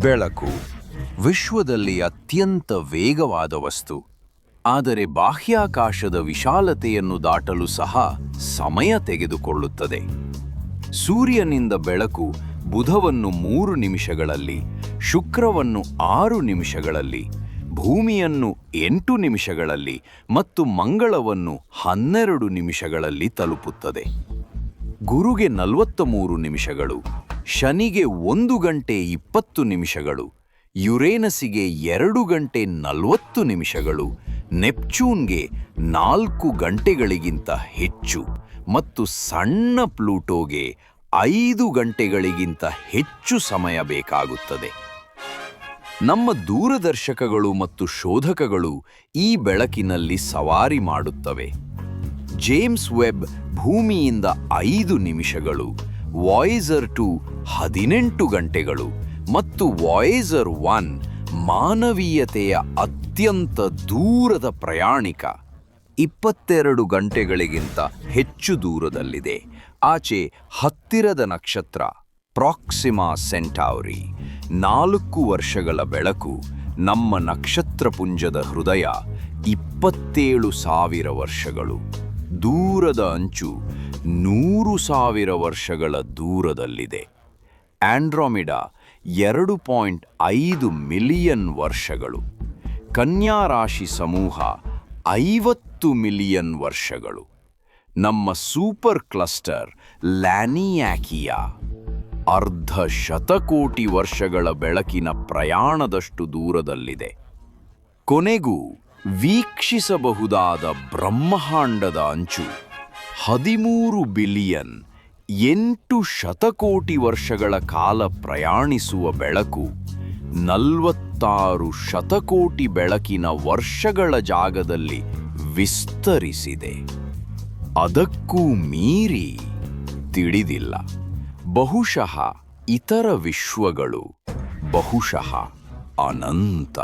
ಬೆಳಕು ವಿಶ್ವದಲ್ಲಿ ಅತ್ಯಂತ ವೇಗವಾದ ವಸ್ತು. ಆದರೆ ಬಾಹ್ಯಾಕಾಶದ ವಿಶಾಲತೆಯನ್ನು ದಾಟಲು ಸಹ ಸಮಯ ತೆಗೆದುಕೊಳ್ಳುತ್ತದೆ. ಸೂರ್ಯನಿಂದ ಬೆಳಕು ಬುಧವನ್ನು 3 ನಿಮಿಷಗಳಲ್ಲಿ, ಶುಕ್ರವನ್ನು 6 ನಿಮಿಷಗಳಲ್ಲಿ, ಭೂಮಿಯನ್ನು 8 ನಿಮಿಷಗಳಲ್ಲಿ ಮತ್ತು ಮಂಗಳವನ್ನು 12 ನಿಮಿಷಗಳಲ್ಲಿ ತಲುಪುತ್ತದೆ. ಗುರುಗೆ 43 ನಿಮಿಷಗಳು, ಶನಿಗೆ 1 ಗಂಟೆ 20 ನಿಮಿಷಗಳು, ಯುರೇನಸ್ಸಿಗೆ 2 ಗಂಟೆ 40 ನಿಮಿಷಗಳು, ನೆಪ್ಚೂನ್ಗೆ 4 ಗಂಟೆಗಳಿಗಿಂತ ಹೆಚ್ಚು ಮತ್ತು ಸಣ್ಣ ಪ್ಲೂಟೋಗೆ 5 ಗಂಟೆಗಳಿಗಿಂತ ಹೆಚ್ಚು ಸಮಯ ಬೇಕಾಗುತ್ತದೆ. ನಮ್ಮ ದೂರದರ್ಶಕಗಳು ಮತ್ತು ಶೋಧಕಗಳು ಈ ಬೆಳಕಿನಲ್ಲಿ ಸವಾರಿ ಮಾಡುತ್ತವೆ. ಜೇಮ್ಸ್ ವೆಬ್ ಭೂಮಿಯಿಂದ 5 ನಿಮಿಷಗಳು, ವಾಯೇಜರ್ 2 18 ಗಂಟೆಗಳು ಮತ್ತು ವಾಯೇಜರ್ 1 ಮಾನವೀಯತೆಯ ಅತ್ಯಂತ ದೂರದ ಪ್ರಯಾಣಿಕ 22 ಗಂಟೆಗಳಿಗಿಂತ ಹೆಚ್ಚು ದೂರದಲ್ಲಿದೆ. ಆಚೆ ಹತ್ತಿರದ ನಕ್ಷತ್ರ ಪ್ರಾಕ್ಸಿಮಾ ಸೆಂಟೌರಿ. 4 ವರ್ಷಗಳ ಬೆಳಕು. ನಮ್ಮ ನಕ್ಷತ್ರಪುಂಜದ ಹೃದಯ 27,000 ವರ್ಷಗಳು. ದೂರದ ಅಂಚು 100,000 ವರ್ಷಗಳ ದೂರದಲ್ಲಿದೆ. ಆಂಡ್ರೋಮಿಡಾ 2.5 ಮಿಲಿಯನ್ ವರ್ಷಗಳು. ಕನ್ಯಾ ರಾಶಿ ಸಮೂಹ 50 ಮಿಲಿಯನ್ ವರ್ಷಗಳು. ನಮ್ಮ ಸೂಪರ್ ಕ್ಲಸ್ಟರ್ ಲ್ಯಾನಿಯಾಕಿಯಾ 1/2 ವರ್ಷಗಳ ಬೆಳಕಿನ ಪ್ರಯಾಣದಷ್ಟು ದೂರದಲ್ಲಿದೆ. ಕೊನೆಗೂ ವೀಕ್ಷಿಸಬಹುದಾದ ಬ್ರಹ್ಮಾಂಡದ ಅಂಚು 13 ಬಿಲಿಯನ್ 8 ಶತಕೋಟಿ ವರ್ಷಗಳ ಕಾಲ ಪ್ರಯಾಣಿಸುವ ಬೆಳಕು 46 ಶತಕೋಟಿ ಬೆಳಕಿನ ವರ್ಷಗಳ ಜಾಗದಲ್ಲಿ ವಿಸ್ತರಿಸಿದೆ. ಅದಕ್ಕೂ ಮೀರಿ ತಿಳಿದಿಲ್ಲ. ಬಹುಶಃ ಇತರ ವಿಶ್ವಗಳು, ಬಹುಶಃ ಅನಂತ.